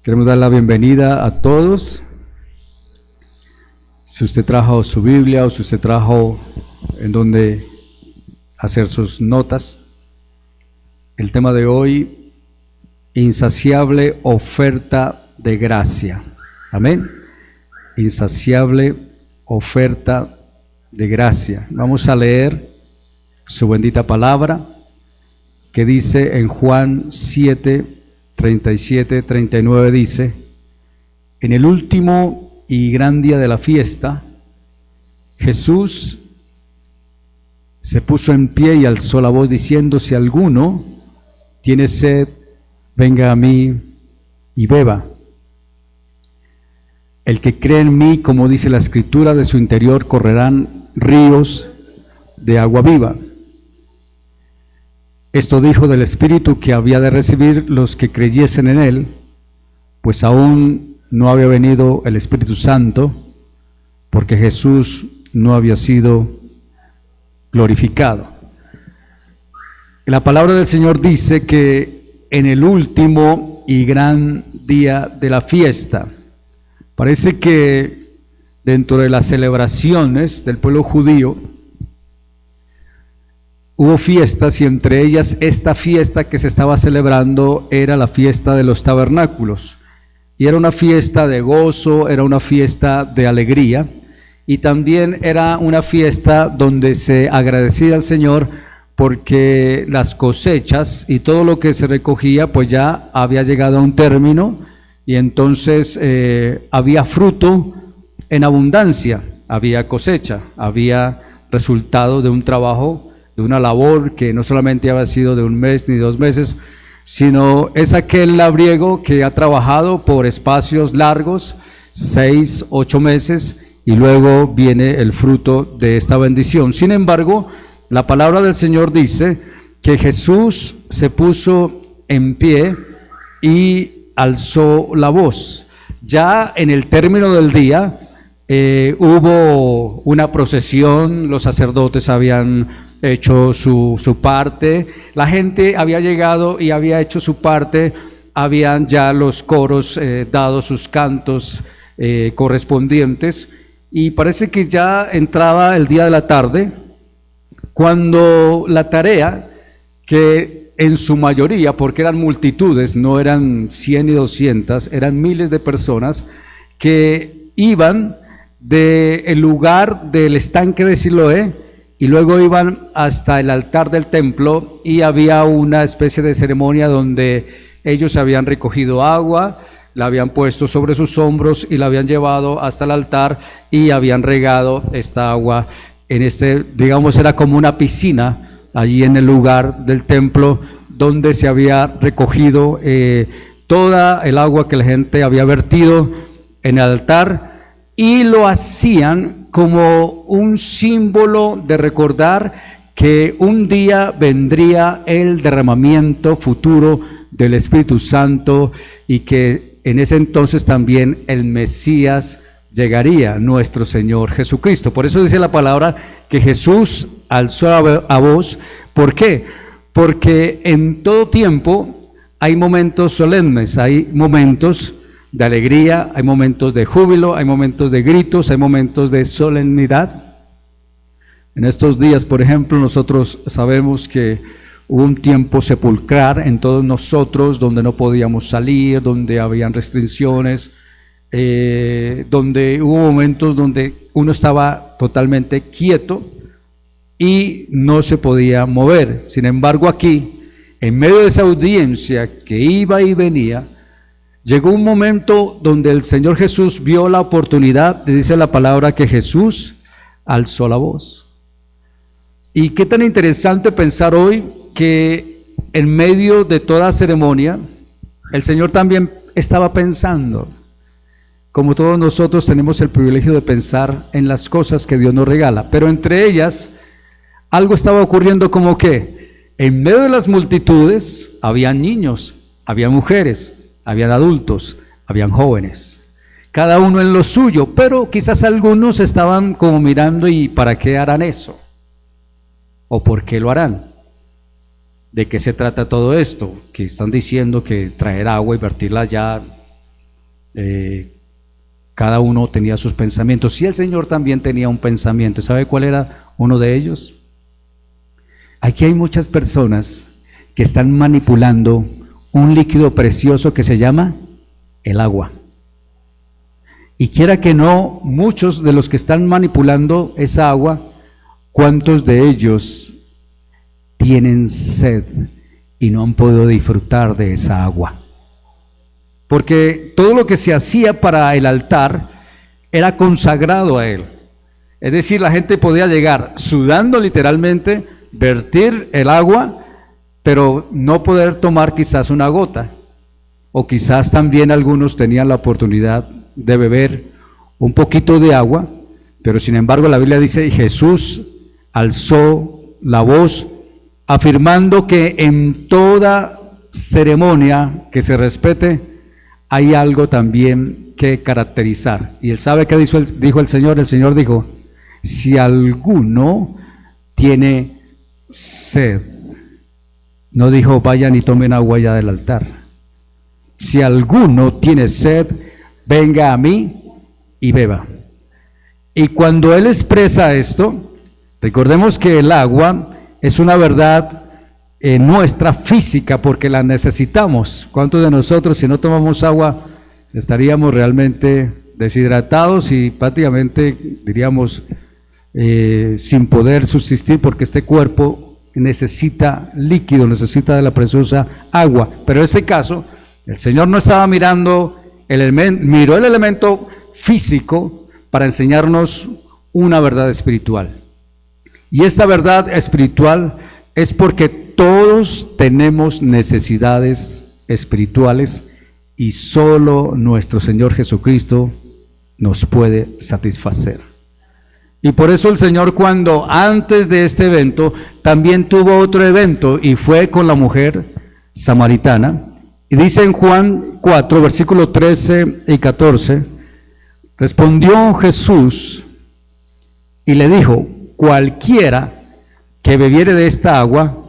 Queremos dar la bienvenida a todos. Si usted trajo su Biblia o si usted trajo en donde hacer sus notas, el tema de hoy, insaciable oferta de gracia. Amén. Insaciable oferta de gracia. Vamos a leer su bendita palabra que dice en Juan 7, 37, 39, dice: en el último y gran día de la fiesta, Jesús se puso en pie y alzó la voz diciendo: si alguno tiene sed, venga a mí y beba. El que cree en mí, como dice la Escritura, de su interior correrán ríos de agua viva. Esto dijo del Espíritu que había de recibir los que creyesen en él, pues aún no había venido el Espíritu Santo, porque Jesús no había sido glorificado. La palabra del Señor dice que en el último y gran día de la fiesta, parece que dentro de las celebraciones del pueblo judío hubo fiestas, y entre ellas esta fiesta que se estaba celebrando era la fiesta de los tabernáculos, y era una fiesta de gozo, era una fiesta de alegría, y también era una fiesta donde se agradecía al Señor porque las cosechas y todo lo que se recogía pues ya había llegado a un término, y entonces había fruto en abundancia, había cosecha, había resultado de un trabajo, de una labor que no solamente había sido de un mes ni 2 meses, sino es aquel labriego que ha trabajado por espacios largos, 6, 8 meses, y luego viene el fruto de esta bendición. Sin embargo, la palabra del Señor dice que Jesús se puso en pie y alzó la voz. Ya en el término del día hubo una procesión, los sacerdotes habían hecho su parte, la gente había llegado y había hecho su parte, habían ya los coros dado sus cantos correspondientes, y parece que ya entraba el día de la tarde, cuando la tarea, que en su mayoría, porque eran multitudes, no eran 100 ni 200, eran miles de personas que iban del lugar del estanque de Siloé y luego iban hasta el altar del templo, y había una especie de ceremonia donde ellos habían recogido agua, la habían puesto sobre sus hombros y la habían llevado hasta el altar y habían regado esta agua en digamos, era como una piscina allí en el lugar del templo donde se había recogido toda el agua que la gente había vertido en el altar, y lo hacían como un símbolo de recordar que un día vendría el derramamiento futuro del Espíritu Santo, y que en ese entonces también el Mesías llegaría, nuestro Señor Jesucristo. Por eso dice la palabra que Jesús alzó a voz. ¿Por qué? Porque en todo tiempo hay momentos solemnes, hay momentos de alegría, hay momentos de júbilo, hay momentos de gritos, hay momentos de solemnidad. En estos días, por ejemplo, nosotros sabemos que hubo un tiempo sepulcral en todos nosotros, donde no podíamos salir, donde habían restricciones, donde hubo momentos donde uno estaba totalmente quieto y no se podía mover. Sin embargo, aquí, en medio de esa audiencia que iba y venía, llegó un momento donde el Señor Jesús vio la oportunidad, dice la palabra que Jesús alzó la voz. Y qué tan interesante pensar hoy que en medio de toda ceremonia, el Señor también estaba pensando. Como todos nosotros tenemos el privilegio de pensar en las cosas que Dios nos regala, pero entre ellas algo estaba ocurriendo, como que en medio de las multitudes habían niños, había mujeres, habían adultos, habían jóvenes, cada uno en lo suyo, pero quizás algunos estaban como mirando: ¿y para qué harán eso? ¿O por qué lo harán? ¿De qué se trata todo esto? Que están diciendo que traer agua y vertirla allá Cada uno tenía sus pensamientos. Y el Señor también tenía un pensamiento. ¿Sabe cuál era uno de ellos? Aquí hay muchas personas que están manipulando un líquido precioso que se llama el agua. Y quiera que no, muchos de los que están manipulando esa agua, ¿cuántos de ellos tienen sed y no han podido disfrutar de esa agua? Porque todo lo que se hacía para el altar era consagrado a él. Es decir, la gente podía llegar sudando literalmente, vertir el agua, pero no poder tomar quizás una gota. O quizás también algunos tenían la oportunidad de beber un poquito de agua, pero sin embargo la Biblia dice, Jesús alzó la voz afirmando que en toda ceremonia que se respete, hay algo también que caracterizar. Y él sabe que dijo el Señor dijo, si alguno tiene sed, no dijo vayan y tomen agua allá del altar. Si alguno tiene sed, venga a mí y beba. Y cuando él expresa esto, recordemos que el agua es una verdad nuestra física porque la necesitamos. ¿Cuántos de nosotros si no tomamos agua estaríamos realmente deshidratados y prácticamente diríamos sin poder subsistir, porque este cuerpo necesita líquido, necesita de la preciosa agua? Pero en este caso el Señor no estaba mirando miró el elemento físico para enseñarnos una verdad espiritual. Y esta verdad espiritual es porque todos tenemos necesidades espirituales y solo nuestro Señor Jesucristo nos puede satisfacer. Y por eso el Señor, cuando antes de este evento también tuvo otro evento y fue con la mujer samaritana. Y dice en Juan 4, versículos 13 y 14, respondió Jesús y le dijo, cualquiera que bebiere de esta agua,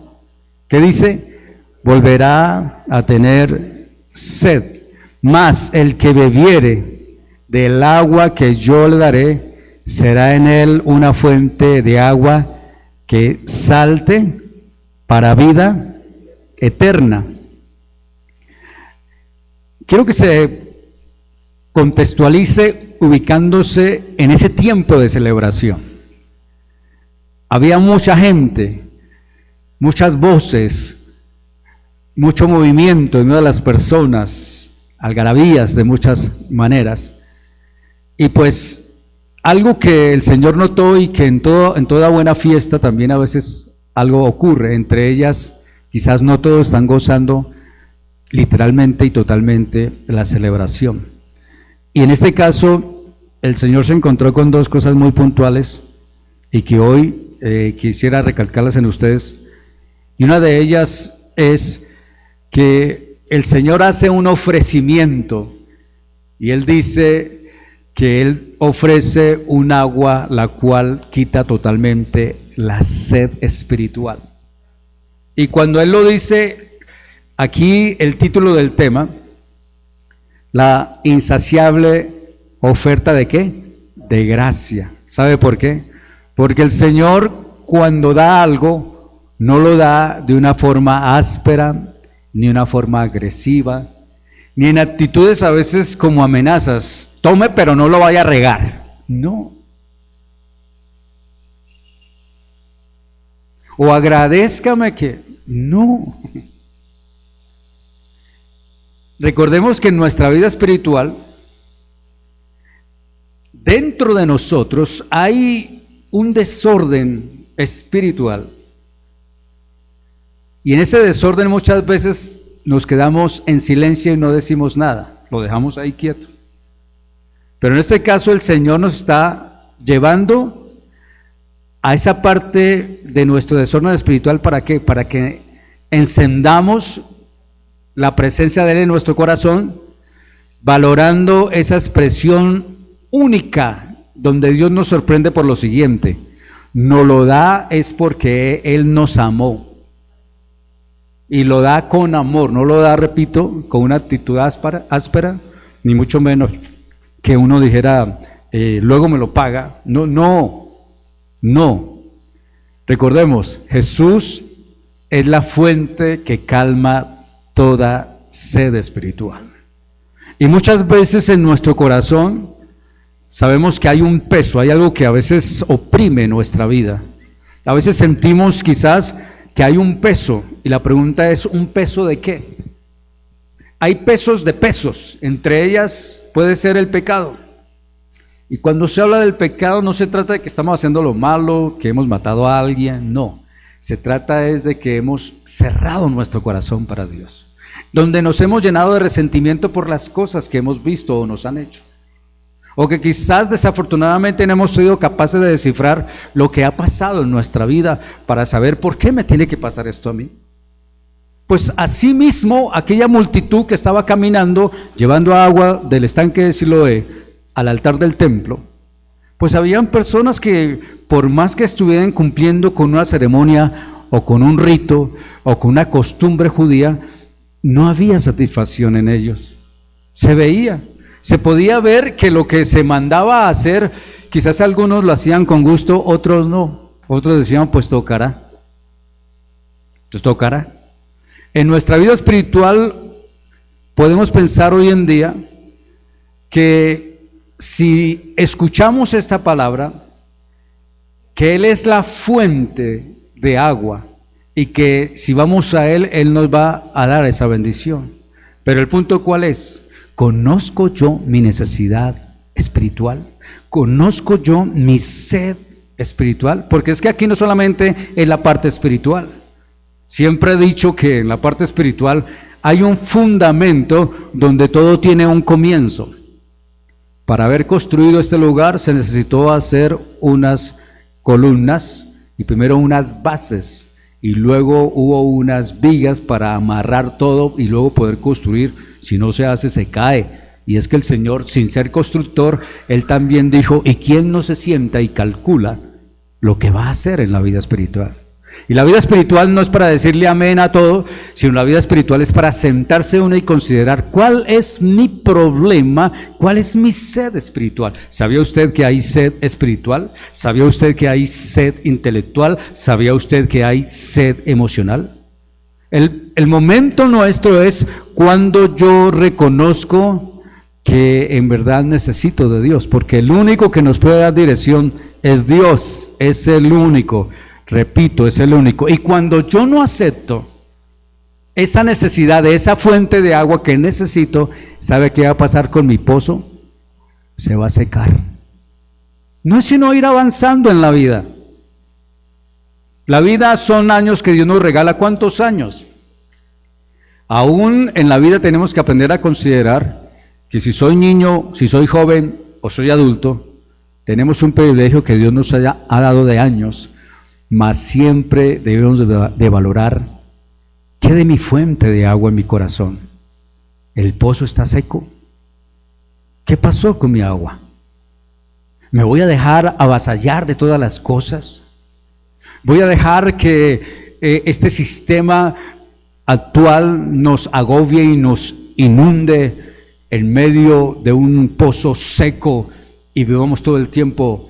¿qué dice? Volverá a tener sed, mas el que bebiere del agua que yo le daré, será en él una fuente de agua que salte para vida eterna. Quiero que se contextualice ubicándose en ese tiempo de celebración. Había mucha gente, muchas voces, mucho movimiento en una de las personas, algarabías de muchas maneras. Y pues algo que el Señor notó y que en toda buena fiesta también a veces algo ocurre, entre ellas quizás no todos están gozando literalmente y totalmente la celebración. Y en este caso el Señor se encontró con dos cosas muy puntuales y que hoy quisiera recalcarlas en ustedes. Y una de ellas es que el Señor hace un ofrecimiento y Él dice que Él ofrece un agua la cual quita totalmente la sed espiritual. Y cuando Él lo dice, aquí el título del tema, la insaciable oferta ¿de qué? De gracia. ¿Sabe por qué? Porque el Señor cuando da algo, no lo da de una forma áspera, ni una forma agresiva, ni en actitudes a veces como amenazas. Tome pero no lo vaya a regar. No. O agradézcame que... No. Recordemos que en nuestra vida espiritual, dentro de nosotros hay un desorden espiritual. Y en ese desorden muchas veces nos quedamos en silencio y no decimos nada, lo dejamos ahí quieto. Pero en este caso el Señor nos está llevando a esa parte de nuestro desorden espiritual. ¿Para qué? Para que encendamos la presencia de Él en nuestro corazón, valorando esa expresión única donde Dios nos sorprende por lo siguiente: nos lo da es porque Él nos amó y lo da con amor, no lo da, repito, con una actitud áspera, ni mucho menos que uno dijera, luego me lo paga. No, no, no. Recordemos, Jesús es la fuente que calma toda sed espiritual. Y muchas veces en nuestro corazón sabemos que hay un peso, hay algo que a veces oprime nuestra vida. A veces sentimos quizás que hay un peso, y la pregunta es, ¿un peso de qué? Hay pesos de pesos, entre ellas puede ser el pecado. Y cuando se habla del pecado no se trata de que estamos haciendo lo malo, que hemos matado a alguien, no. Se trata es de que hemos cerrado nuestro corazón para Dios, donde nos hemos llenado de resentimiento por las cosas que hemos visto o nos han hecho, o que quizás desafortunadamente no hemos sido capaces de descifrar lo que ha pasado en nuestra vida para saber por qué me tiene que pasar esto a mí. Pues así mismo aquella multitud que estaba caminando llevando agua del estanque de Siloé al altar del templo, pues habían personas que por más que estuvieran cumpliendo con una ceremonia o con un rito o con una costumbre judía, no había satisfacción en ellos. Se veía, se podía ver que lo que se mandaba a hacer, quizás algunos lo hacían con gusto, otros no. Otros decían, pues tocará. Pues tocará. En nuestra vida espiritual podemos pensar hoy en día que si escuchamos esta palabra, que Él es la fuente de agua y que si vamos a Él, Él nos va a dar esa bendición. Pero el punto ¿cuál es? ¿Conozco yo mi necesidad espiritual? ¿Conozco yo mi sed espiritual? Porque es que aquí no solamente es la parte espiritual. Siempre he dicho que en la parte espiritual hay un fundamento donde todo tiene un comienzo. Para haber construido este lugar se necesitó hacer unas columnas y primero unas bases y luego hubo unas vigas para amarrar todo y luego poder construir. Si no se hace, se cae. Y es que el Señor, sin ser constructor, Él también dijo, ¿y quién no se sienta y calcula lo que va a hacer en la vida espiritual? Y la vida espiritual no es para decirle amén a todo, sino la vida espiritual es para sentarse uno y considerar cuál es mi problema, cuál es mi sed espiritual. ¿Sabía usted que hay sed espiritual? ¿Sabía usted que hay sed intelectual? ¿Sabía usted que hay sed emocional? El momento nuestro es cuando yo reconozco que en verdad necesito de Dios, porque el único que nos puede dar dirección es Dios, es el único. Repito, es el único. Y cuando yo no acepto esa necesidad de esa fuente de agua que necesito, ¿sabe qué va a pasar con mi pozo? Se va a secar. No es sino ir avanzando en la vida. La vida son años que Dios nos regala. ¿Cuántos años? Aún en la vida tenemos que aprender a considerar que si soy niño, si soy joven o soy adulto, tenemos un privilegio que Dios nos ha dado de años. Mas siempre debemos de valorar ¿qué de mi fuente de agua en mi corazón? ¿El pozo está seco? ¿Qué pasó con mi agua? ¿Me voy a dejar avasallar de todas las cosas? ¿Voy a dejar que este sistema actual nos agobie y nos inunde en medio de un pozo seco y vivamos todo el tiempo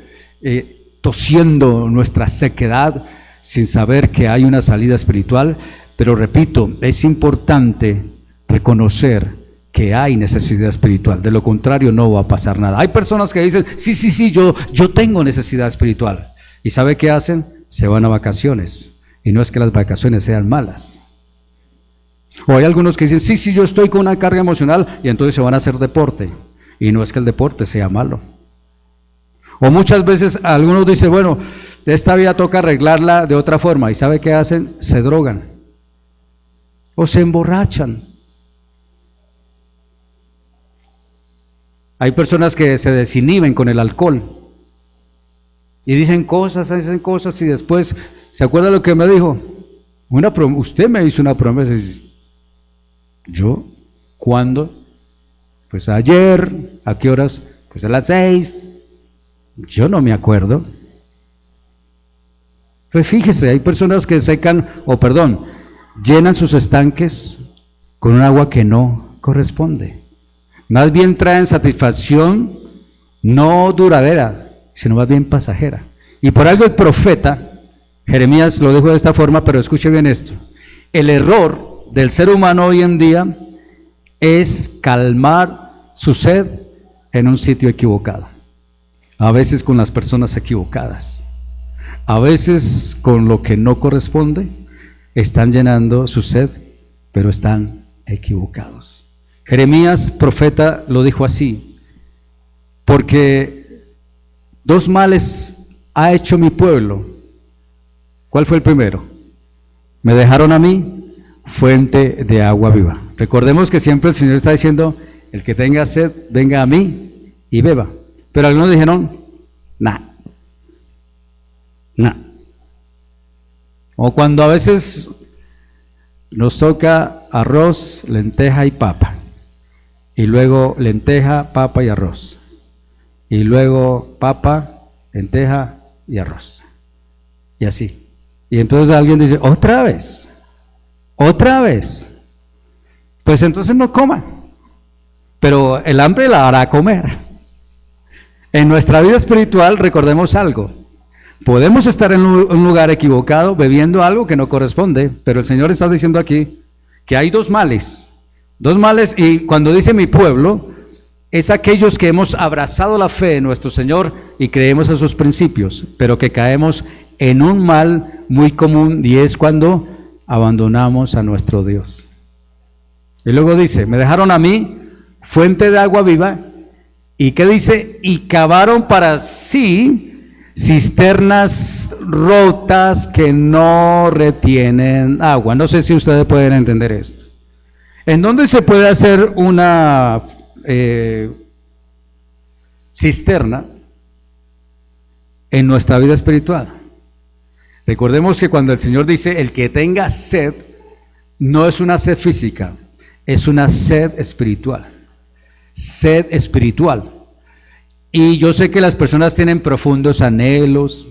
tosiendo nuestra sequedad sin saber que hay una salida espiritual? Pero repito, es importante reconocer que hay necesidad espiritual, de lo contrario no va a pasar nada. Hay personas que dicen, sí, yo tengo necesidad espiritual, y ¿sabe qué hacen? Se van a vacaciones, y no es que las vacaciones sean malas. O hay algunos que dicen, sí, yo estoy con una carga emocional, y entonces se van a hacer deporte, y no es que el deporte sea malo. O muchas veces algunos dicen, bueno, esta vida toca arreglarla de otra forma. ¿Y sabe qué hacen? Se drogan. O se emborrachan. Hay personas que se desinhiben con el alcohol. Y dicen cosas y después, ¿se acuerda lo que me dijo? Usted me hizo una promesa. ¿Yo? ¿Cuándo? Pues ayer. ¿A qué horas? Pues a las 6. Yo no me acuerdo. Pues fíjese, hay personas que llenan sus estanques con un agua que no corresponde. Más bien traen satisfacción no duradera, sino más bien pasajera. Y por algo el profeta, Jeremías lo dijo de esta forma, pero escuche bien esto. El error del ser humano hoy en día es calmar su sed en un sitio equivocado. A veces con las personas equivocadas. A veces con lo que no corresponde, están llenando su sed, pero están equivocados. Jeremías, profeta, lo dijo así: porque dos males ha hecho mi pueblo. ¿Cuál fue el primero? Me dejaron a mí fuente de agua viva. Recordemos que siempre el Señor está diciendo: el que tenga sed, venga a mí y beba. Pero algunos dijeron: nah. O cuando a veces nos toca arroz, lenteja y papa, y luego lenteja, papa y arroz, y luego papa, lenteja y arroz, y así. Y entonces alguien dice: otra vez, pues entonces no coma, pero el hambre la hará comer. En nuestra vida espiritual recordemos algo: podemos estar en un lugar equivocado bebiendo algo que no corresponde, pero el Señor está diciendo aquí que hay dos males, y cuando dice mi pueblo, es aquellos que hemos abrazado la fe en nuestro Señor y creemos en sus principios, pero que caemos en un mal muy común, y es cuando abandonamos a nuestro Dios. Y luego dice: me dejaron a mí fuente de agua viva. ¿Y qué dice? Y cavaron para sí cisternas rotas que no retienen agua. No sé si ustedes pueden entender esto. ¿En dónde se puede hacer una cisterna? En nuestra vida espiritual. Recordemos que cuando el Señor dice: el que tenga sed, no es una sed física, es una sed espiritual. Sed espiritual. Y yo sé que las personas tienen profundos anhelos.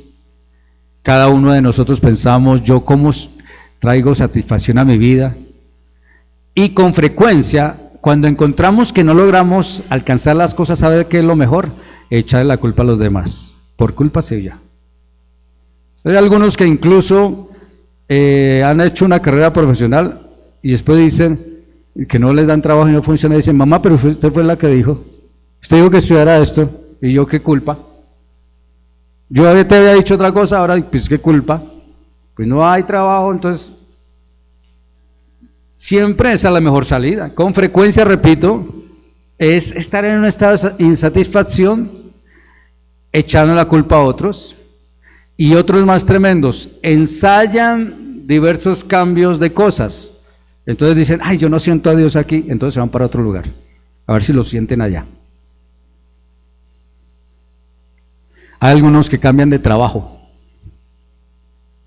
Cada uno de nosotros pensamos: yo cómo traigo satisfacción a mi vida. Y con frecuencia, cuando encontramos que no logramos alcanzar las cosas, ¿sabe qué es lo mejor? Echarle la culpa a los demás, por culpa suya. Hay algunos que incluso han hecho una carrera profesional y después dicen que no les dan trabajo y no funciona, y dicen: mamá, pero usted fue la que dijo, usted dijo que estudiara esto, y yo qué culpa, yo te había dicho otra cosa, ahora pues qué culpa, pues no hay trabajo. Entonces siempre esa es la mejor salida. Con frecuencia, repito, es estar en un estado de insatisfacción, echando la culpa a otros, y otros más tremendos, ensayan diversos cambios de cosas. Entonces dicen: ay, yo no siento a Dios aquí, entonces se van para otro lugar, a ver si lo sienten allá. Hay algunos que cambian de trabajo,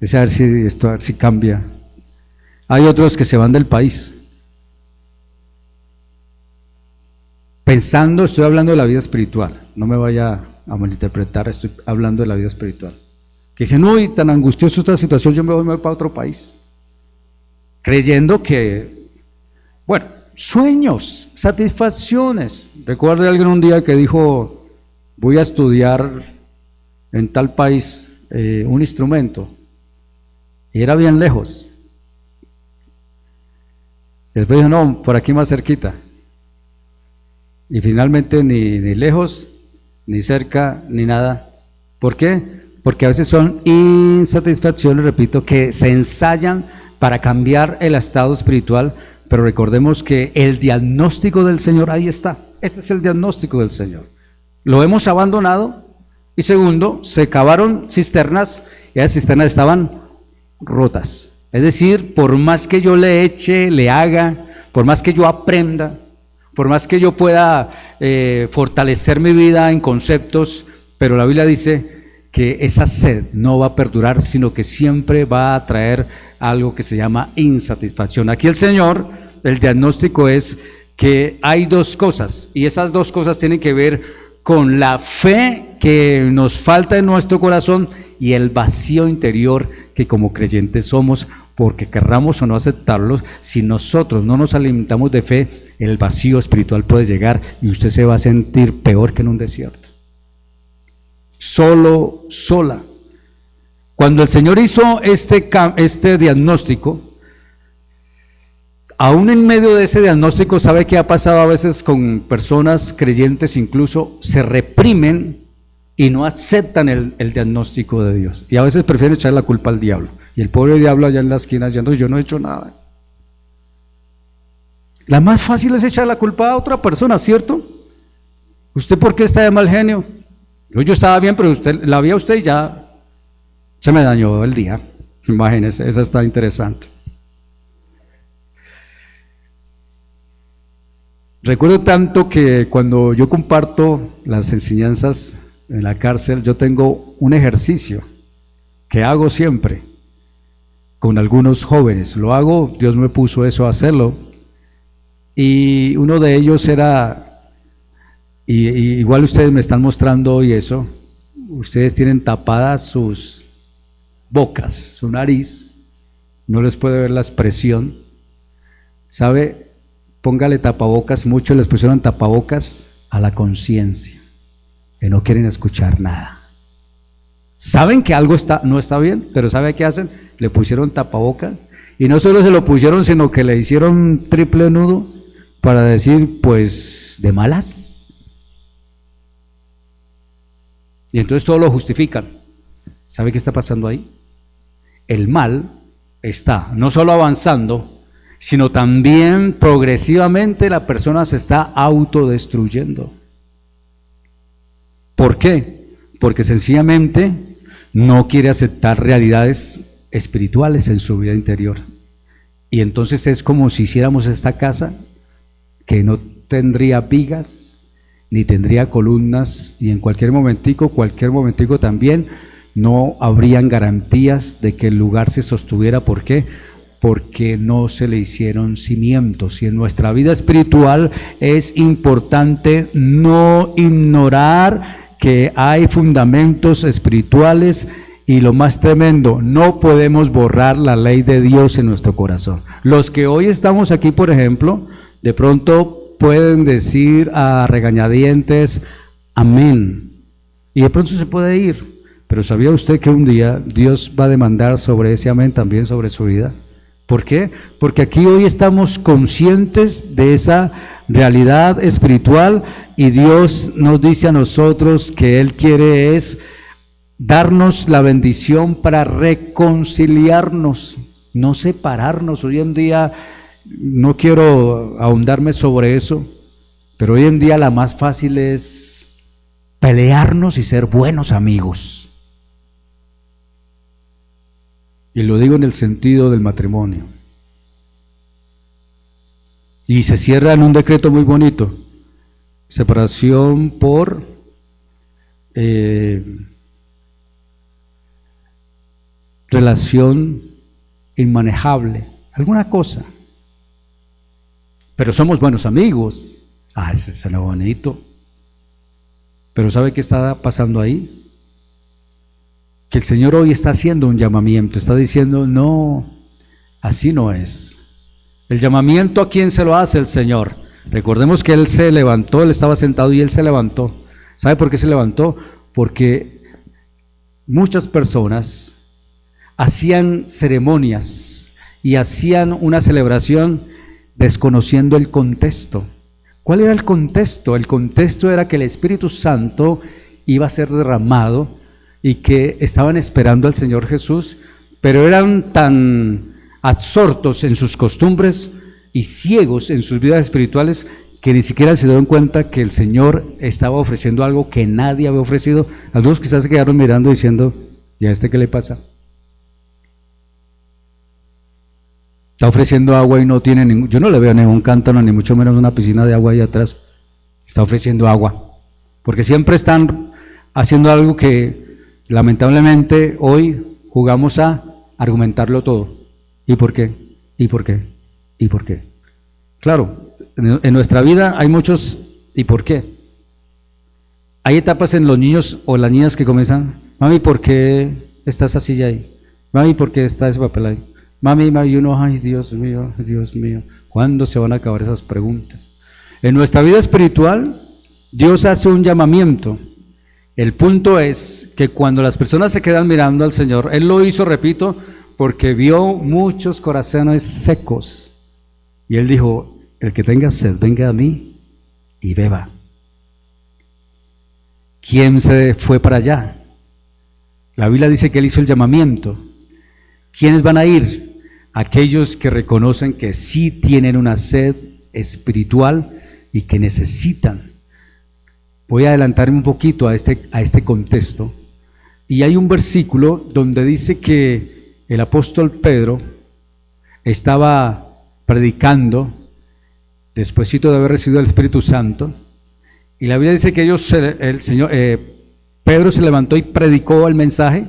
dice: a ver si cambia. Hay otros que se van del país, pensando, estoy hablando de la vida espiritual, no me vaya a malinterpretar, estoy hablando de la vida espiritual, que dicen: uy, tan angustiosa esta situación, yo me voy para otro país. Creyendo que, bueno, sueños, satisfacciones. Recuerdo a alguien un día que dijo: voy a estudiar en tal país un instrumento, y era bien lejos. Después dijo: no, por aquí más cerquita. Y finalmente ni lejos, ni cerca, ni nada. ¿Por qué? Porque a veces son insatisfacciones, repito, que se ensayan para cambiar el estado espiritual, pero recordemos que el diagnóstico del Señor ahí está. Este es el diagnóstico del Señor. Lo hemos abandonado, y segundo, se cavaron cisternas y esas cisternas estaban rotas. Es decir, por más que yo le eche, le haga, por más que yo aprenda, por más que yo pueda fortalecer mi vida en conceptos, pero la Biblia dice que esa sed no va a perdurar, sino que siempre va a traer algo que se llama insatisfacción. Aquí el Señor, el diagnóstico es que hay dos cosas, y esas dos cosas tienen que ver con la fe que nos falta en nuestro corazón y el vacío interior que como creyentes somos, porque querramos o no aceptarlos, si nosotros no nos alimentamos de fe, el vacío espiritual puede llegar y usted se va a sentir peor que en un desierto. Solo, sola. Cuando el Señor hizo este diagnóstico, aún en medio de ese diagnóstico, ¿sabe qué ha pasado a veces con personas creyentes? Incluso se reprimen y no aceptan el diagnóstico de Dios. Y a veces prefieren echar la culpa al diablo. Y el pobre diablo allá en la esquina diciendo, yo no he hecho nada. La más fácil es echar la culpa a otra persona, ¿cierto? ¿Usted por qué está de mal genio? Yo estaba bien, pero la vi a usted y ya se me dañó el día. Imagínese, esa está interesante. Recuerdo tanto que cuando yo comparto las enseñanzas en la cárcel, yo tengo un ejercicio que hago siempre con algunos jóvenes. Lo hago, Dios me puso eso a hacerlo. Y uno de ellos era, y igual ustedes me están mostrando hoy eso, ustedes tienen tapadas sus bocas, su nariz, no les puede ver la expresión. ¿Sabe? Póngale tapabocas, muchos les pusieron tapabocas a la conciencia, que no quieren escuchar nada. Saben que algo no está bien, pero ¿sabe qué hacen? Le pusieron tapabocas y no solo se lo pusieron, sino que le hicieron triple nudo para decir, pues, de malas. Y entonces todo lo justifican. ¿Sabe qué está pasando ahí? El mal está no solo avanzando, sino también progresivamente la persona se está autodestruyendo. ¿Por qué? Porque sencillamente no quiere aceptar realidades espirituales en su vida interior. Y entonces es como si hiciéramos esta casa que no tendría vigas, ni tendría columnas, y en cualquier momentico también no habrían garantías de que el lugar se sostuviera. ¿Por qué? Porque no se le hicieron cimientos. Y en nuestra vida espiritual es importante no ignorar que hay fundamentos espirituales, y lo más tremendo, no podemos borrar la ley de Dios en nuestro corazón. Los que hoy estamos aquí, por ejemplo, de pronto pueden decir a regañadientes, amén, y de pronto se puede ir, pero ¿sabía usted que un día Dios va a demandar sobre ese amén también sobre su vida? ¿Por qué? Porque aquí hoy estamos conscientes de esa realidad espiritual y Dios nos dice a nosotros que Él quiere es darnos la bendición para reconciliarnos, no separarnos. Hoy en día, no quiero ahondarme sobre eso, pero hoy en día la más fácil es pelearnos y ser buenos amigos. Y lo digo en el sentido del matrimonio. Y se cierra en un decreto muy bonito: separación por relación inmanejable, alguna cosa. Pero somos buenos amigos. Ese es lo bonito. Pero ¿sabe qué está pasando ahí? Que el Señor hoy está haciendo un llamamiento, está diciendo, no, así no es. El llamamiento, ¿a quién se lo hace el Señor? Recordemos que Él se levantó, Él estaba sentado y Él se levantó. ¿Sabe por qué se levantó? Porque muchas personas hacían ceremonias y hacían una celebración desconociendo el contexto. ¿Cuál era el contexto? El contexto era que el Espíritu Santo iba a ser derramado y que estaban esperando al Señor Jesús, pero eran tan absortos en sus costumbres y ciegos en sus vidas espirituales que ni siquiera se dieron cuenta que el Señor estaba ofreciendo algo que nadie había ofrecido. Algunos quizás se quedaron mirando diciendo, ¿y a este qué le pasa? Está ofreciendo agua y no tiene ningún, yo no le veo ningún cántaro, ni mucho menos una piscina de agua ahí atrás. Está ofreciendo agua, porque siempre están haciendo algo que lamentablemente hoy jugamos a argumentarlo todo. ¿Y por qué? ¿Y por qué? ¿Y por qué? Claro, en nuestra vida hay muchos ¿y por qué? Hay etapas en los niños o las niñas que comienzan, mami, ¿por qué está esa silla ahí? Mami, ¿por qué está ese papel ahí? Mami, y uno, ay, Dios mío, ¿cuándo se van a acabar esas preguntas? En nuestra vida espiritual, Dios hace un llamamiento. El punto es que cuando las personas se quedan mirando al Señor, Él lo hizo, repito, porque vio muchos corazones secos. Y Él dijo, el que tenga sed, venga a mí y beba. ¿Quién se fue para allá? La Biblia dice que Él hizo el llamamiento. ¿Quiénes van a ir? Aquellos que reconocen que sí tienen una sed espiritual y que necesitan. Voy a adelantarme un poquito a este contexto. Y hay un versículo donde dice que el apóstol Pedro estaba predicando despuesito de haber recibido el Espíritu Santo. Y la Biblia dice que Pedro se levantó y predicó el mensaje.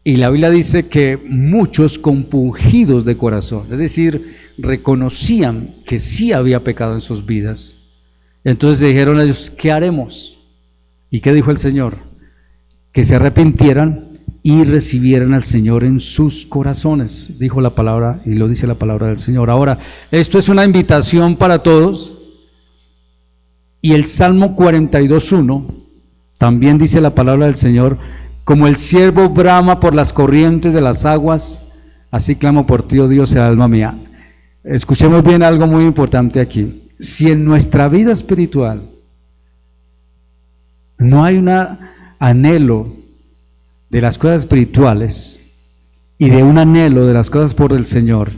Y la Biblia dice que muchos compungidos de corazón, es decir, reconocían que sí había pecado en sus vidas. Entonces dijeron ellos, ¿qué haremos? ¿Y qué dijo el Señor? Que se arrepintieran y recibieran al Señor en sus corazones, dijo la palabra, y lo dice la palabra del Señor. Ahora, esto es una invitación para todos, y el Salmo 42:1 también dice la palabra del Señor: como el ciervo brama por las corrientes de las aguas, así clamo por ti, oh Dios, el alma mía. Escuchemos bien algo muy importante aquí. Si en nuestra vida espiritual no hay un anhelo de las cosas espirituales y de un anhelo de las cosas por el Señor,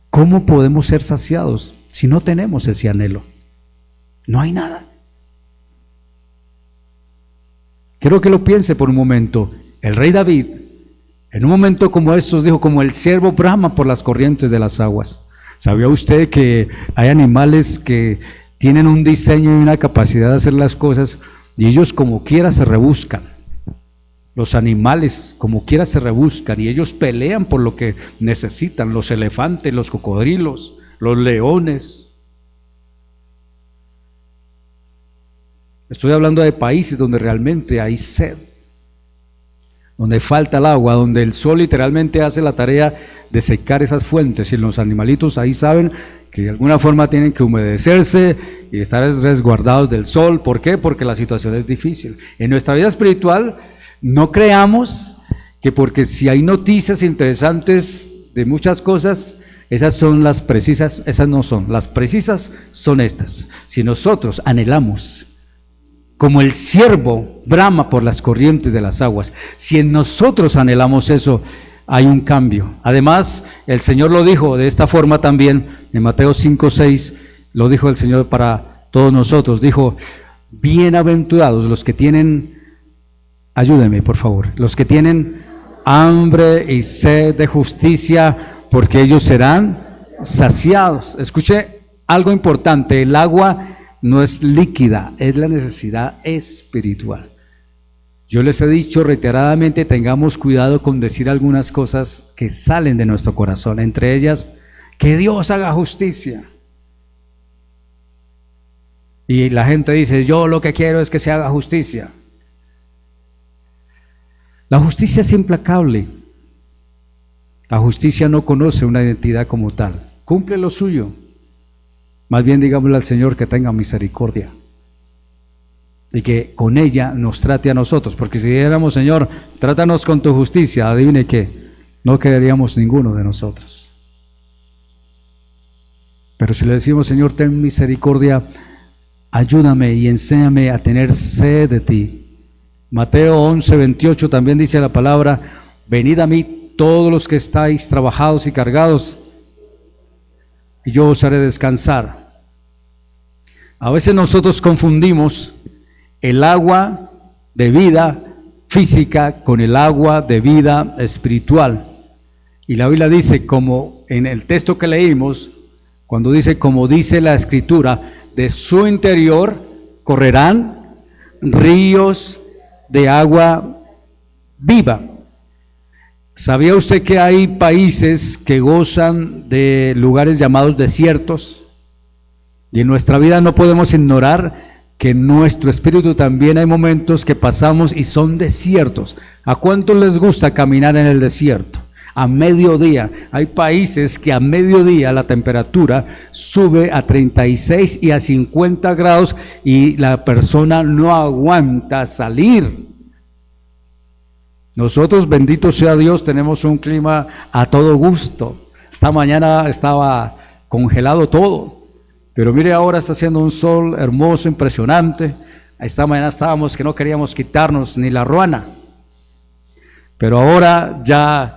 ¿cómo podemos ser saciados si no tenemos ese anhelo? No hay nada. Quiero que lo piense por un momento. El rey David, en un momento como estos, dijo: como el ciervo brama por las corrientes de las aguas. ¿Sabía usted que hay animales que tienen un diseño y una capacidad de hacer las cosas y ellos como quiera se rebuscan? Los animales como quiera se rebuscan y ellos pelean por lo que necesitan. Los elefantes, los cocodrilos, los leones. Estoy hablando de países donde realmente hay sed, donde falta el agua, donde el sol literalmente hace la tarea de secar esas fuentes, y los animalitos ahí saben que de alguna forma tienen que humedecerse y estar resguardados del sol. ¿Por qué? Porque la situación es difícil. En nuestra vida espiritual no creamos que porque si hay noticias interesantes de muchas cosas, esas son las precisas. Esas no son, las precisas son estas. Si nosotros anhelamos, como el ciervo brama por las corrientes de las aguas, si en nosotros anhelamos eso, hay un cambio. Además, el Señor lo dijo de esta forma también, en Mateo 5:6, lo dijo el Señor para todos nosotros. Dijo: bienaventurados los que tienen, ayúdenme por favor, los que tienen hambre y sed de justicia, porque ellos serán saciados. Escuche algo importante: el agua no es líquida, es la necesidad espiritual. Yo les he dicho reiteradamente, tengamos cuidado con decir algunas cosas que salen de nuestro corazón, entre ellas, que Dios haga justicia. Y la gente dice: yo lo que quiero es que se haga justicia. La justicia es implacable. La justicia no conoce una identidad como tal, cumple lo suyo. Más bien digámosle al Señor que tenga misericordia y que con ella nos trate a nosotros, porque si dijéramos: Señor, trátanos con tu justicia, adivine qué, no quedaríamos ninguno de nosotros. Pero si le decimos: Señor, ten misericordia, ayúdame y enséñame a tener sed de ti. Mateo 11:28 también dice la palabra: venid a mí todos los que estáis trabajados y cargados, y yo os haré descansar. A veces nosotros confundimos el agua de vida física con el agua de vida espiritual. Y la Biblia dice, como en el texto que leímos, cuando dice, como dice la Escritura, de su interior correrán ríos de agua viva. ¿Sabía usted que hay países que gozan de lugares llamados desiertos? Y en nuestra vida no podemos ignorar que nuestro espíritu también hay momentos que pasamos y son desiertos. ¿A cuántos les gusta caminar en el desierto? A mediodía, hay países que a mediodía la temperatura sube a 36 y a 50 grados y la persona no aguanta salir. Nosotros, bendito sea Dios, tenemos un clima a todo gusto. Esta mañana estaba congelado todo, pero mire, ahora está haciendo un sol hermoso, impresionante. Esta mañana estábamos que no queríamos quitarnos ni la ruana, pero ahora ya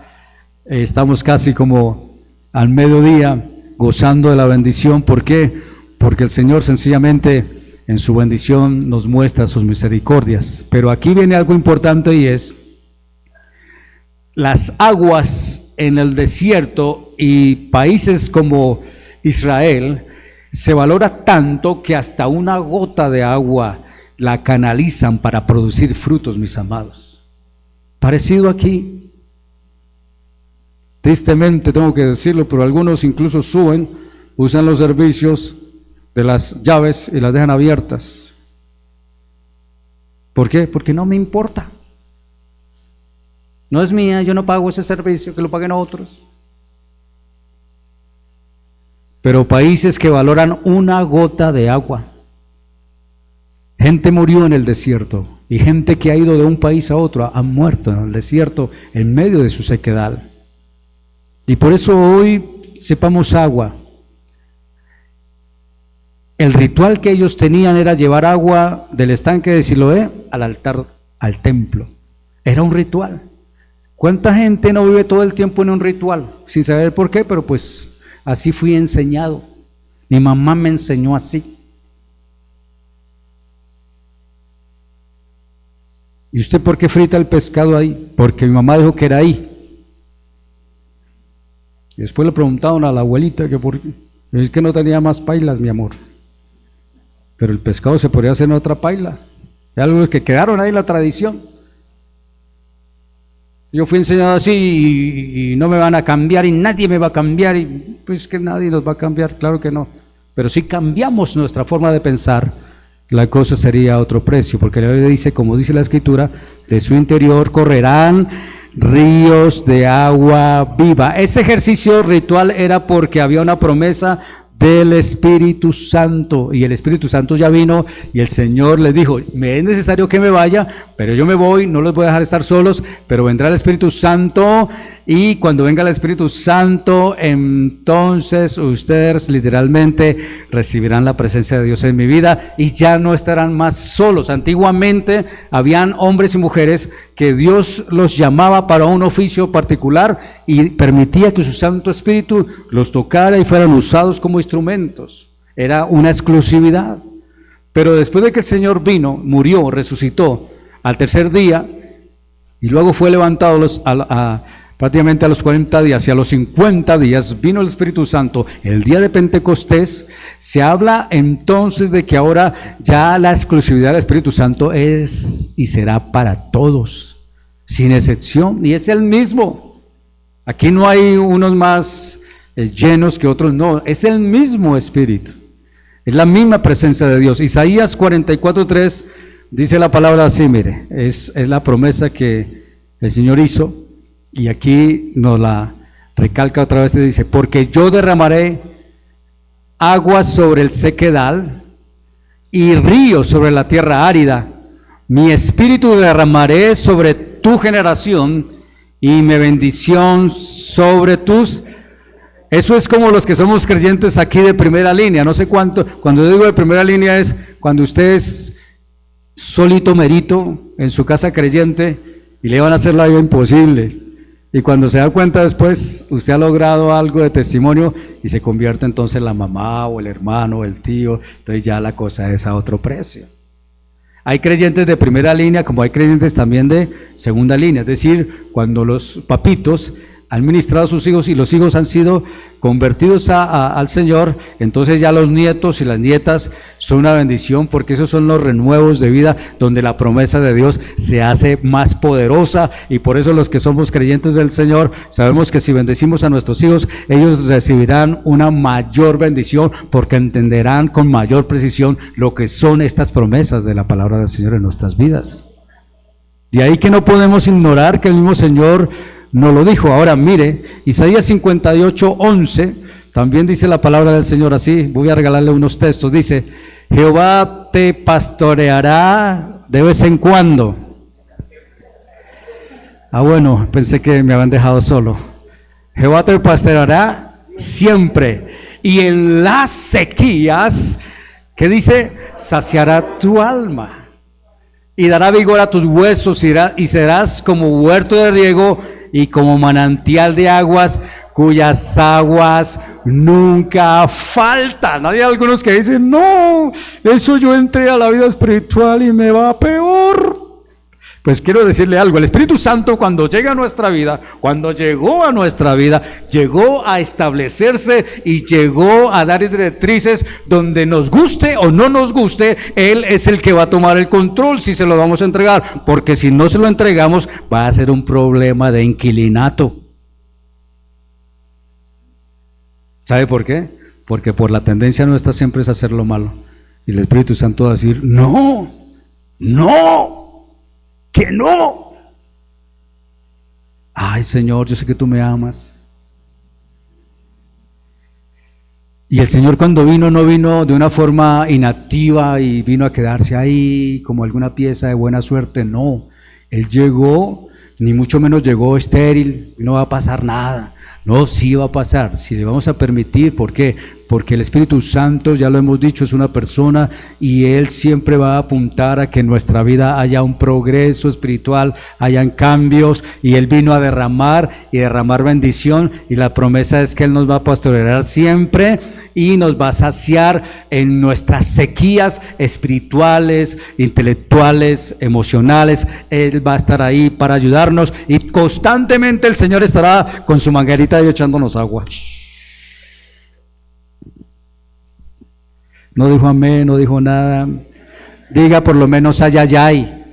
estamos casi como al mediodía gozando de la bendición. ¿Por qué? Porque el Señor sencillamente en su bendición nos muestra sus misericordias. Pero aquí viene algo importante y es las aguas en el desierto y países como Israel se valora tanto que hasta una gota de agua la canalizan para producir frutos, mis amados. Parecido aquí. Tristemente tengo que decirlo, pero algunos incluso usan los servicios de las llaves y las dejan abiertas. ¿Por qué? Porque no me importa. No es mía, yo no pago ese servicio, que lo paguen otros. Pero países que valoran una gota de agua. Gente murió en el desierto y gente que ha ido de un país a otro ha muerto en el desierto en medio de su sequedad. Y por eso hoy sepamos agua. El ritual que ellos tenían era llevar agua del estanque de Siloé al altar, al templo. Era un ritual. ¿Cuánta gente no vive todo el tiempo en un ritual? Sin saber por qué, pero pues así fui enseñado. Mi mamá me enseñó así. ¿Y usted por qué frita el pescado ahí? Porque mi mamá dijo que era ahí. Y después le preguntaron a la abuelita que por qué. Es que no tenía más pailas, mi amor. Pero el pescado se podría hacer en otra paila. Hay algunos que quedaron ahí en la tradición. Yo fui enseñado así y no me van a cambiar y nadie me va a cambiar. Y pues que nadie nos va a cambiar, claro que no. Pero si cambiamos nuestra forma de pensar, la cosa sería a otro precio. Porque la Biblia dice, como dice la Escritura, de su interior correrán ríos de agua viva. Ese ejercicio ritual era porque había una promesa del Espíritu Santo y el Espíritu Santo ya vino y el Señor les dijo, me es necesario que me vaya, pero yo me voy, no los voy a dejar estar solos, pero vendrá el Espíritu Santo y cuando venga el Espíritu Santo, entonces ustedes literalmente recibirán la presencia de Dios en mi vida y ya no estarán más solos. Antiguamente habían hombres y mujeres que Dios los llamaba para un oficio particular y permitía que su Santo Espíritu los tocara y fueran usados como instrumentos. Era una exclusividad. Pero después de que el Señor vino, murió, resucitó al tercer día y luego fue levantado prácticamente a los 40 días y a los 50 días vino el Espíritu Santo, el día de Pentecostés, se habla entonces de que ahora ya la exclusividad del Espíritu Santo es y será para todos, sin excepción, y es el mismo. Aquí no hay unos más llenos que otros, no, es el mismo Espíritu, es la misma presencia de Dios. Isaías 44:3 dice la palabra así, mire, es la promesa que el Señor hizo. Y aquí nos la recalca otra vez y dice, porque yo derramaré agua sobre el sequedal y ríos sobre la tierra árida. Mi espíritu derramaré sobre tu generación y mi bendición sobre tus. Eso es como los que somos creyentes aquí de primera línea. No sé cuánto, cuando digo de primera línea es cuando usted es solito merito en su casa creyente y le van a hacer la vida imposible. Y cuando se da cuenta después, usted ha logrado algo de testimonio y se convierte entonces en la mamá o el hermano o el tío, entonces ya la cosa es a otro precio. Hay creyentes de primera línea como hay creyentes también de segunda línea, es decir, cuando los papitos han ministrado a sus hijos y los hijos han sido convertidos al Señor, entonces ya los nietos y las nietas son una bendición, porque esos son los renuevos de vida donde la promesa de Dios se hace más poderosa. Y por eso los que somos creyentes del Señor sabemos que si bendecimos a nuestros hijos, ellos recibirán una mayor bendición, porque entenderán con mayor precisión lo que son estas promesas de la palabra del Señor en nuestras vidas. De ahí que no podemos ignorar que el mismo Señor nos lo dijo. Ahora mire, Isaías 58:11, también dice la palabra del Señor así. Voy a regalarle unos textos. Dice: Jehová te pastoreará de vez en cuando. Bueno, pensé que me habían dejado solo. Jehová te pastoreará siempre, y en las sequías, ¿qué dice? Saciará tu alma, y dará vigor a tus huesos, y serás como huerto de riego y como manantial de aguas, cuyas aguas nunca faltan. Hay algunos que dicen: no, eso yo entré a la vida espiritual y me va peor. Pues quiero decirle algo: el Espíritu Santo, cuando llega a nuestra vida, cuando llegó a nuestra vida, llegó a establecerse y llegó a dar directrices donde nos guste o no nos guste. Él es el que va a tomar el control si se lo vamos a entregar, porque si no se lo entregamos va a ser un problema de inquilinato. ¿Sabe por qué? Porque por la tendencia nuestra siempre es hacer lo malo, y el Espíritu Santo va a decir: no, no, que no. Ay, Señor, yo sé que tú me amas. Y el Señor, cuando vino, no vino de una forma inactiva y vino a quedarse ahí como alguna pieza de buena suerte. No, Él llegó, ni mucho menos llegó estéril, no va a pasar nada. No, sí va a pasar, si le vamos a permitir. ¿Por qué? Porque el Espíritu Santo, ya lo hemos dicho, es una persona, y Él siempre va a apuntar a que en nuestra vida haya un progreso espiritual, hayan cambios, y Él vino a derramar bendición, y la promesa es que Él nos va a pastorear siempre y nos va a saciar en nuestras sequías espirituales, intelectuales, emocionales. Él va a estar ahí para ayudarnos, y constantemente el Señor estará con su manguerita ahí echándonos agua. No dijo amén, no dijo nada. Diga por lo menos ay, ay, ay.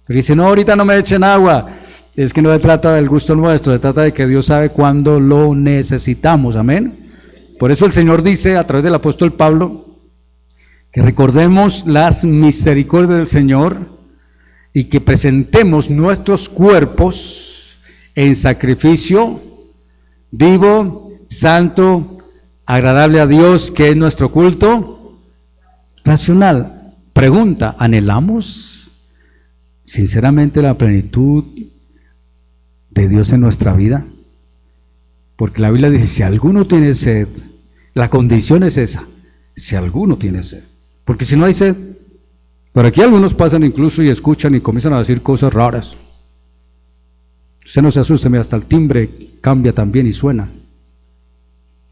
Pero dice: no, ahorita no me echen agua. Es que no se trata del gusto nuestro, se trata de que Dios sabe cuándo lo necesitamos. Amén. Por eso el Señor dice a través del apóstol Pablo que recordemos las misericordias del Señor y que presentemos nuestros cuerpos en sacrificio vivo, santo, agradable a Dios, que es nuestro culto racional. Pregunta: ¿anhelamos sinceramente la plenitud de Dios en nuestra vida? Porque la Biblia dice: si alguno tiene sed, la condición es esa, si alguno tiene sed. Porque si no hay sed, por aquí algunos pasan incluso y escuchan y comienzan a decir cosas raras. Usted no se asuste, mira, hasta el timbre cambia también y suena.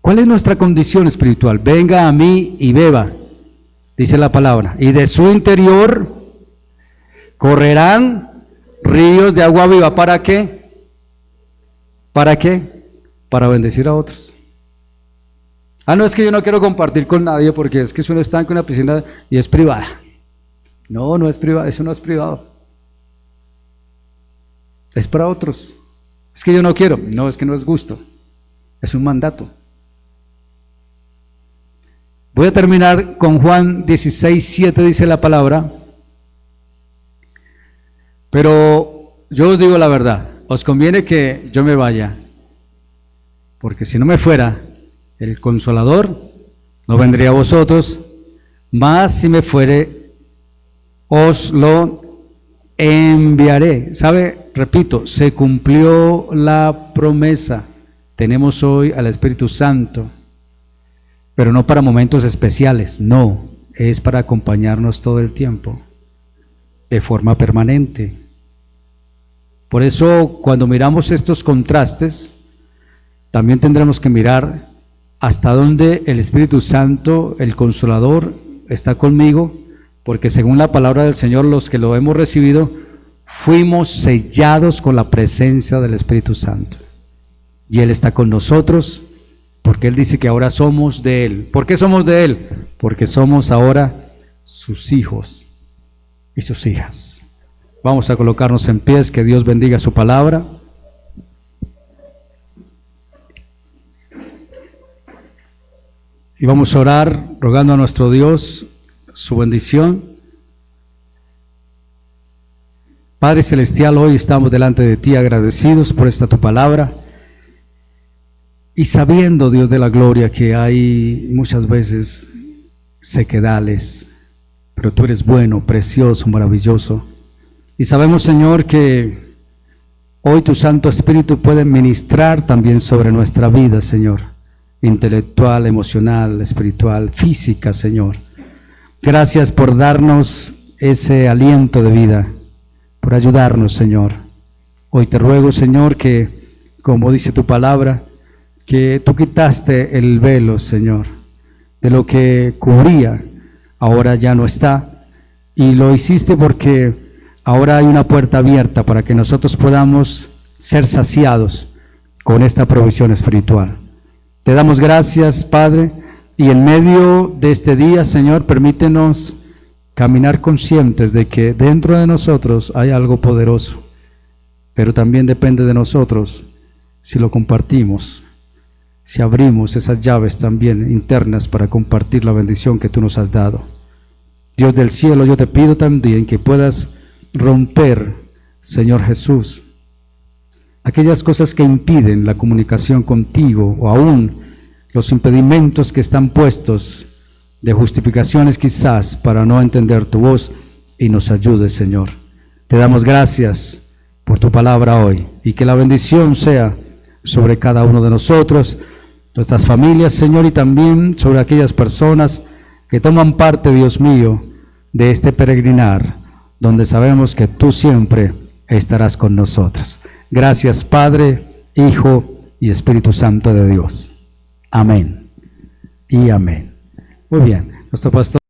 ¿Cuál es nuestra condición espiritual? Venga a mí y beba, dice la palabra, y de su interior correrán ríos de agua viva. ¿Para qué? ¿Para qué? Para bendecir a otros. No, es que yo no quiero compartir con nadie porque es que si uno está en una piscina y es privada. No, no es privada, eso no es privado. Es para otros. Es que yo no quiero. No, es que no es gusto. Es un mandato. Voy a terminar con Juan 16:7, dice la palabra. Pero yo os digo la verdad, os conviene que yo me vaya, porque si no me fuera, el Consolador no vendría a vosotros, mas si me fuere, os lo enviaré. ¿Sabe? Repito, se cumplió la promesa. Tenemos hoy al Espíritu Santo, pero no para momentos especiales, no, es para acompañarnos todo el tiempo, de forma permanente. Por eso, cuando miramos estos contrastes, también tendremos que mirar hasta dónde el Espíritu Santo, el Consolador, está conmigo, porque según la palabra del Señor, los que lo hemos recibido, fuimos sellados con la presencia del Espíritu Santo. Y Él está con nosotros porque Él dice que ahora somos de Él. ¿Por qué somos de Él? Porque somos ahora sus hijos y sus hijas. Vamos a colocarnos en pies, que Dios bendiga su palabra. Y vamos a orar rogando a nuestro Dios su bendición. Padre Celestial, hoy estamos delante de ti agradecidos por esta tu palabra y sabiendo, Dios de la gloria, que hay muchas veces sequedales, pero tú eres bueno, precioso, maravilloso. Y sabemos, Señor, que hoy tu Santo Espíritu puede ministrar también sobre nuestra vida, Señor, intelectual, emocional, espiritual, física, Señor. Gracias por darnos ese aliento de vida, por ayudarnos, Señor. Hoy te ruego, Señor, que, como dice tu palabra, que tú quitaste el velo, Señor, de lo que cubría, ahora ya no está, y lo hiciste porque ahora hay una puerta abierta para que nosotros podamos ser saciados con esta provisión espiritual. Te damos gracias, Padre, y en medio de este día, Señor, permítenos caminar conscientes de que dentro de nosotros hay algo poderoso, pero también depende de nosotros si lo compartimos, si abrimos esas llaves también internas para compartir la bendición que tú nos has dado. Dios del cielo, yo te pido también que puedas romper, Señor Jesús, aquellas cosas que impiden la comunicación contigo, o aún los impedimentos que están puestos de justificaciones quizás para no entender tu voz, y nos ayudes, Señor. Te damos gracias por tu palabra hoy, y que la bendición sea sobre cada uno de nosotros, nuestras familias, Señor, y también sobre aquellas personas que toman parte, Dios mío, de este peregrinar, donde sabemos que tú siempre estarás con nosotros. Gracias, Padre, Hijo y Espíritu Santo de Dios. Amén y amén. Muy bien, nuestro pastor.